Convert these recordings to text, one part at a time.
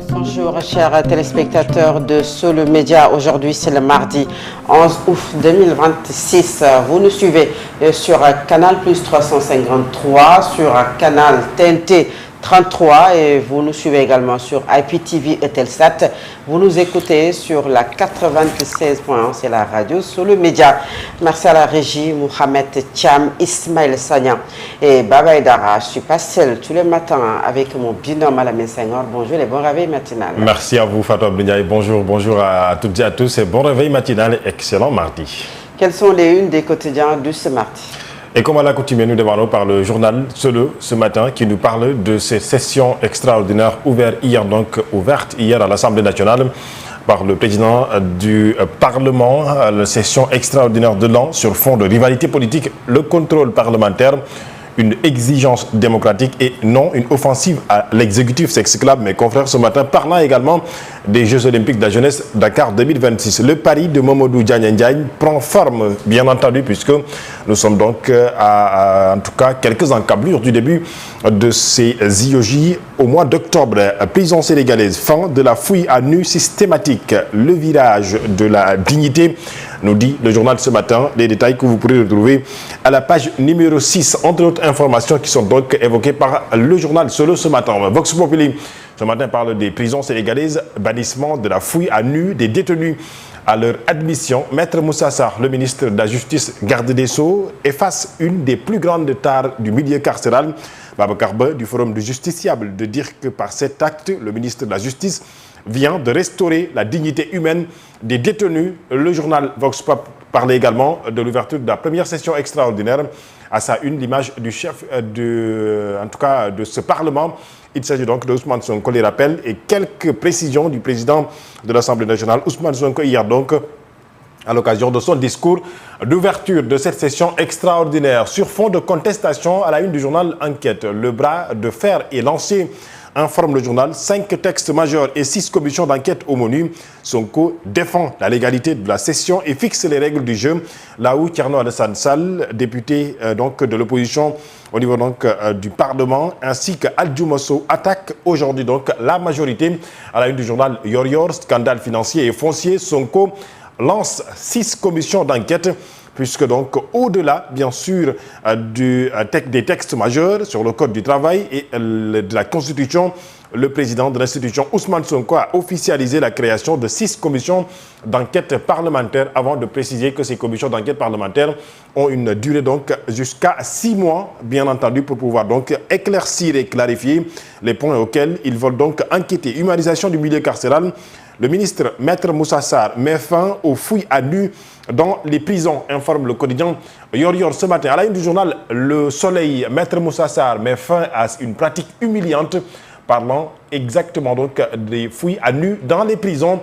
Bonjour chers téléspectateurs de Solo Média. Aujourd'hui c'est le mardi 11 août 2026. Vous nous suivez sur Canal Plus 353, sur Canal TNT 33 et vous nous suivez également sur IPTV Eutelsat. Vous nous écoutez sur la 96.1, c'est la radio Solo Média. Merci à la régie, Mohamed Thiam, Ismaël Sagnan et Baba Edara. Je ne suis pas seul tous les matins avec mon binôme Alamine Senghor. Bonjour et bon réveil matinal. Merci à vous Fatou Abdoulaye. Bonjour à toutes et à tous et bon réveil matinal et excellent mardi. Quelles sont les unes des quotidiens de ce mardi? Et comme à l'accoutumée, nous démarrons par le journal Solo ce matin qui nous parle de ces sessions extraordinaires ouvertes hier à l'Assemblée nationale par le président du Parlement, la session extraordinaire de l'an sur fond de rivalité politique, le contrôle parlementaire, une exigence démocratique et non une offensive à l'exécutif, s'exclament mes confrères ce matin, parlant également des Jeux Olympiques de la jeunesse Dakar 2026. Le pari de Mamadou Diagne prend forme, bien entendu, puisque nous sommes donc en tout cas quelques encablures du début de ces IOJ au mois d'octobre. Prison sénégalaise, fin de la fouille à nu systématique, le virage de la dignité, nous dit le journal ce matin. Les détails que vous pourrez retrouver à la page numéro 6, entre autres informations qui sont donc évoquées par le journal Solo ce matin. Vox Populi ce matin parle des prisons sénégalaises, bannissement de la fouille à nu des détenus à leur admission. Maître Moussa Sarr, le ministre de la Justice, garde des Sceaux, efface une des plus grandes tares du milieu carcéral. Babacar Ba du Forum du Justiciable de dire que par cet acte, le ministre de la Justice vient de restaurer la dignité humaine des détenus. Le journal Vox Pop parlait également de l'ouverture de la première session extraordinaire. À sa une, l'image du chef de ce Parlement. Il s'agit donc de Ousmane Sonko, les rappels et quelques précisions du président de l'Assemblée nationale, Ousmane Sonko, hier donc, à l'occasion de son discours d'ouverture de cette session extraordinaire. Sur fond de contestation, à la une du journal Enquête, le bras de fer est lancé, informe le journal. 5 textes majeurs et 6 commissions d'enquête au menu. Sonko défend la légalité de la session et fixe les règles du jeu. Là où Thierno Alassane Sall, député de l'opposition au niveau du Parlement, ainsi que Aldjou Mosso, attaque aujourd'hui la majorité. À la une du journal Yor, scandale financier et foncier, Sonko lance 6 commissions d'enquête, puisque donc au-delà bien sûr des textes majeurs sur le code du travail et de la Constitution, le président de l'institution Ousmane Sonko a officialisé la création de 6 commissions d'enquête parlementaire, avant de préciser que ces commissions d'enquête parlementaire ont une durée jusqu'à 6 mois, bien entendu, pour pouvoir éclaircir et clarifier les points auxquels ils veulent enquêter. Humanisation du milieu carcéral. Le ministre Maître Moussa Sarr met fin aux fouilles à nu dans les prisons, informe le quotidien Yor ce matin. À la une du journal Le Soleil, Maître Moussa Sarr met fin à une pratique humiliante, parlant exactement des fouilles à nu dans les prisons.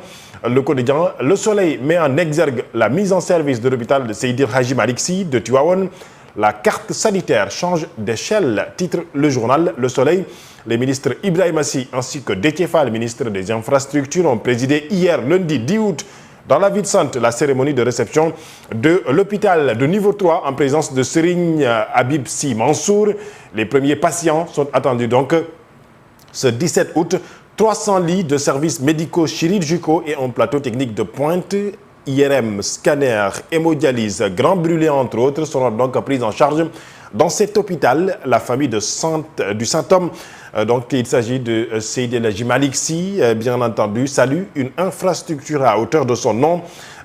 Le quotidien Le Soleil met en exergue la mise en service de l'hôpital de Seydi El Hadji Malick Sy de Tivaouane. La carte sanitaire change d'échelle, titre le journal Le Soleil. Les ministres Ibrahima Sy ainsi que Déthié Fall, ministre des Infrastructures, ont présidé hier, lundi 10 août, dans la ville sainte, la cérémonie de réception de l'hôpital de niveau 3 en présence de Serigne Habib Sy Mansour. Les premiers patients sont attendus ce 17 août. 300 lits de services médicaux chirurgicaux et un plateau technique de pointe. IRM, scanner, hémodialyse, grand brûlé entre autres seront pris en charge dans cet hôpital. La famille du Saint-Homme, il s'agit de Seydi El Hadji Malick Sy, bien entendu, salue une infrastructure à hauteur de son nom.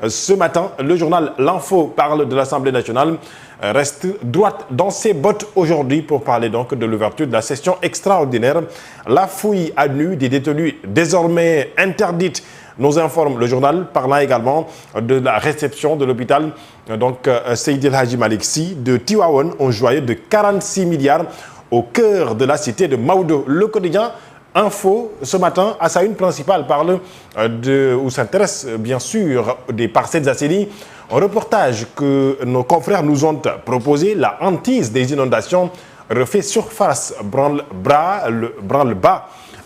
Ce matin, le journal L'Info parle de l'Assemblée nationale, reste droite dans ses bottes aujourd'hui pour parler de l'ouverture de la session extraordinaire. La fouille à nu des détenus désormais interdite, nous informe le journal, parlant également de la réception de l'hôpital Seydi El Hadji Malick Sy de Tivaouane, un joyau de 46 milliards au cœur de la cité de Maodo. Le quotidien Info, ce matin, à sa une principale, parle où s'intéresse bien sûr des Parcelles Assainies. Un reportage que nos confrères nous ont proposé, la hantise des inondations refait surface, branle-bas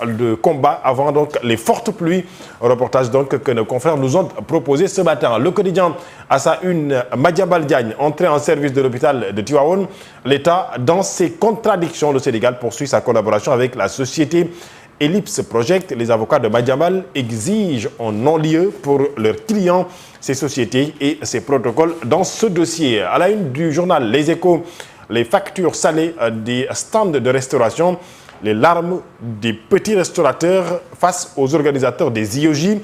de combat avant donc les fortes pluies. Un reportage donc que nos confrères nous ont proposé ce matin. Le quotidien à sa une, Madiambal Diagne, entrée en service de l'hôpital de Tivaouane. L'État, dans ses contradictions, le Sénégal poursuit sa collaboration avec la société Ellipse Project. Les avocats de Madiambal exigent un non-lieu pour leurs clients, ces sociétés et ces protocoles dans ce dossier. À la une du journal Les Échos, les factures salées des stands de restauration, les larmes des petits restaurateurs face aux organisateurs des IOJ.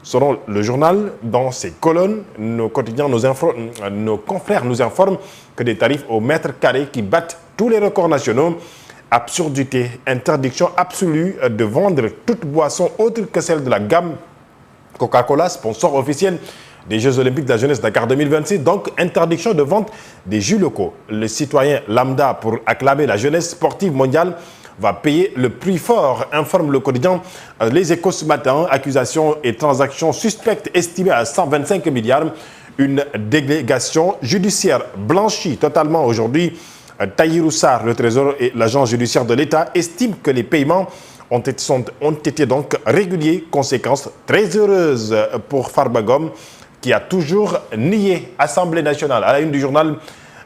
Selon le journal, dans ses colonnes, nos confrères nous informent que des tarifs au mètre carré qui battent tous les records nationaux. Absurdité, interdiction absolue de vendre toute boisson autre que celle de la gamme Coca-Cola, sponsor officiel des Jeux Olympiques de la Jeunesse Dakar 2026, donc interdiction de vente des jus locaux. Le citoyen lambda, pour acclamer la jeunesse sportive mondiale, va payer le prix fort, informe le quotidien Les Échos ce matin. Accusations et transactions suspectes estimées à 125 milliards. Une délégation judiciaire blanchie totalement aujourd'hui. Tahirou Sarr, le Trésor et l'agence judiciaire de l'État estiment que les paiements ont été donc réguliers. Conséquence très heureuse pour Farba Ngom, qui a toujours nié. Assemblée nationale. À la une du journal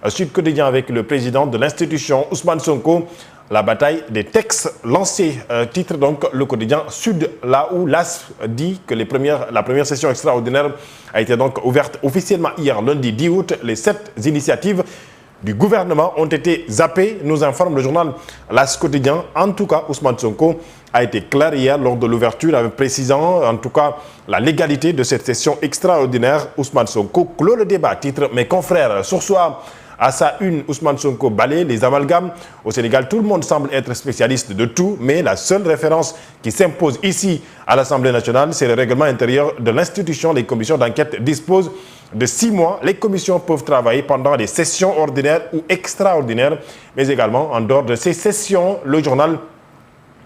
Sud Quotidien avec le président de l'institution, Ousmane Sonko, la bataille des textes lancés. Titre donc le quotidien Sud, là où l'AS dit que la première session extraordinaire a été donc ouverte officiellement hier, lundi 10 août. Les 7 initiatives du gouvernement ont été zappées, nous informe le journal l'AS quotidien. En tout cas, Ousmane Sonko a été clair hier lors de l'ouverture, avec précisant en tout cas la légalité de cette session extraordinaire. Ousmane Sonko clôt le débat. Titre mes confrères. Sur soi, à sa une, Ousmane Sonko balaye les amalgames. Au Sénégal, tout le monde semble être spécialiste de tout, mais la seule référence qui s'impose ici à l'Assemblée nationale, c'est le règlement intérieur de l'institution. Les commissions d'enquête disposent de 6 mois. Les commissions peuvent travailler pendant des sessions ordinaires ou extraordinaires, mais également en dehors de ces sessions. Le journal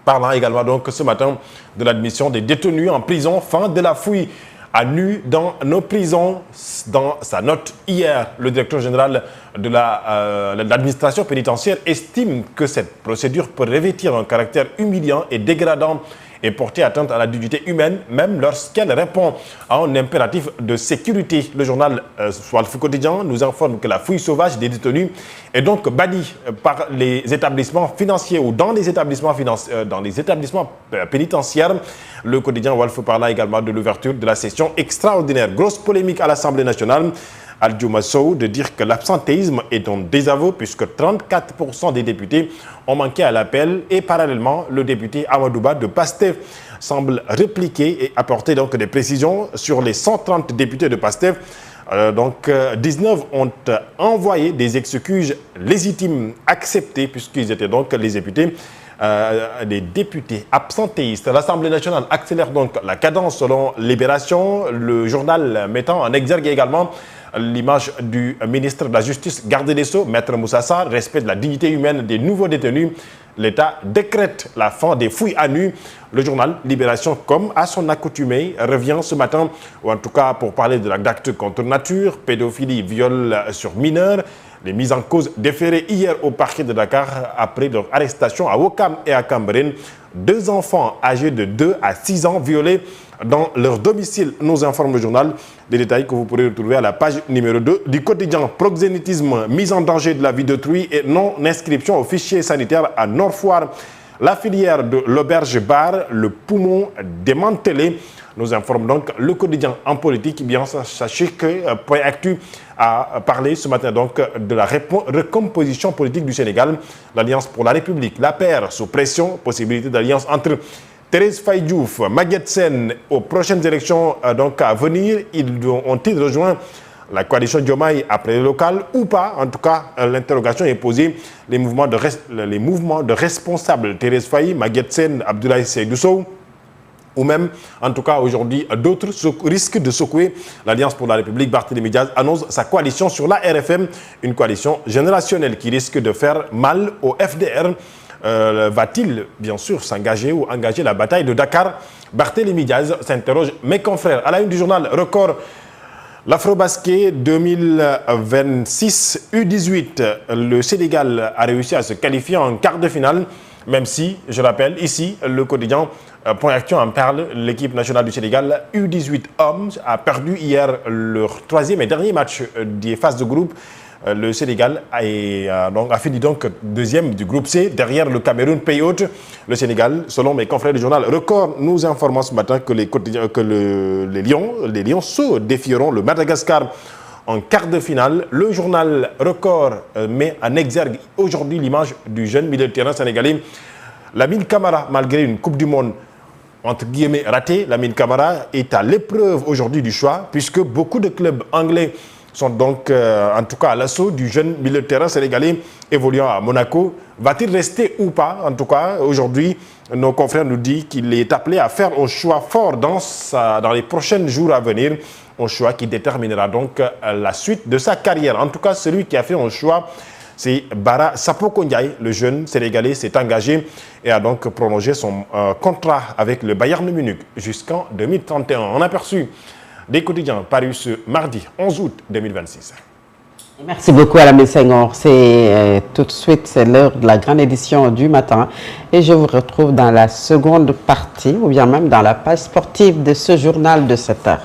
parlant également donc ce matin de l'admission des détenus en prison, fin de la fouille à nu dans nos prisons. Dans sa note hier, le directeur général de l'administration pénitentiaire estime que cette procédure peut revêtir un caractère humiliant et dégradant et porter atteinte à la dignité humaine, même lorsqu'elle répond à un impératif de sécurité. Le journal Walf Quotidien nous informe que la fouille sauvage des détenus est donc bannie par les établissements financiers ou dans les établissements pénitentiaires. Le quotidien Walf parla également de l'ouverture de la session extraordinaire. Grosse polémique à l'Assemblée nationale. Aldiouma Sow de dire que l'absentéisme est un désaveu puisque 34% des députés ont manqué à l'appel et parallèlement le député Amadouba de PASTEF semble répliquer et apporter donc des précisions sur les 130 députés de PASTEF. 19 ont envoyé des excuses légitimes acceptées puisqu'ils étaient donc les députés. Des députés absentéistes. L'Assemblée nationale accélère donc la cadence selon Libération, le journal mettant en exergue également l'image du ministre de la Justice, garde des Sceaux, Maître Moussa Sarr, respect de la dignité humaine des nouveaux détenus. L'État décrète la fin des fouilles à nu. Le journal Libération, comme à son accoutumée, revient ce matin, ou en tout cas pour parler de l'acte contre nature, pédophilie, viol sur mineurs. Les mises en cause déférées hier au parquet de Dakar après leur arrestation à Ouakam et à Cambérène. 2 enfants âgés de 2 à 6 ans violés dans leur domicile, nous informe le journal. Des détails que vous pourrez retrouver à la page numéro 2 du quotidien. Proxénétisme, mise en danger de la vie d'autrui et non-inscription au fichier sanitaire à Nord-Foire. La filière de l'auberge bar, le poumon démantelé. Nous informe donc le quotidien en politique. Bien, sachez que Point Actu a parlé ce matin donc de la recomposition politique du Sénégal. L'Alliance pour la République, l'APR sous pression, possibilité d'alliance entre Thérèse Faye Diouf, Maguette Sène aux prochaines élections donc à venir. Ont-ils rejoint la coalition Diomaye après les locales ou pas? En tout cas, l'interrogation est posée. Les mouvements de responsables, Thérèse Faye, Maguette Sène, Abdoulaye Seydou Sow, ou même, en tout cas aujourd'hui, d'autres risquent de secouer l'Alliance pour la République. Barthélémy Diaz annonce sa coalition sur la RFM, une coalition générationnelle qui risque de faire mal au FDR. Va-t-il, bien sûr, s'engager ou engager la bataille de Dakar? Barthélémy Diaz s'interroge. Mes confrères, à la une du journal Record, L'Afrobasket 2026 U18, le Sénégal a réussi à se qualifier en quart de finale, même si, je rappelle, ici, le quotidien Point Action en parle, l'équipe nationale du Sénégal U18 hommes a perdu hier leur troisième et dernier match des phases de groupe. Le Sénégal a fini donc deuxième du groupe C, derrière le Cameroun, pays hôte. Le Sénégal, selon mes confrères du journal Record, nous informons ce matin que les Lionceaux défieront le Madagascar en quart de finale. Le journal Record met en exergue aujourd'hui l'image du jeune milieu de terrain sénégalais Lamine Camara. Malgré une Coupe du Monde entre guillemets ratée, Lamine Camara est à l'épreuve aujourd'hui du choix, puisque beaucoup de clubs anglais sont donc en tout cas à l'assaut du jeune milieu de terrain sénégalais évoluant à Monaco. Va-t-il rester ou pas? En tout cas, aujourd'hui, nos confrères nous disent qu'il est appelé à faire un choix fort dans les prochains jours à venir. Un choix qui déterminera donc la suite de sa carrière. En tout cas, celui qui a fait un choix, c'est Bara Sapoko Ndiaye. Le jeune sénégalais s'est engagé et a donc prolongé son contrat avec le Bayern Munich jusqu'en 2031. On a aperçu des quotidiens parus ce mardi 11 août 2026. Merci beaucoup Alamine Senghor. C'est tout de suite, c'est l'heure de la grande édition du matin et je vous retrouve dans la seconde partie ou bien même dans la page sportive de ce journal de 7 heures.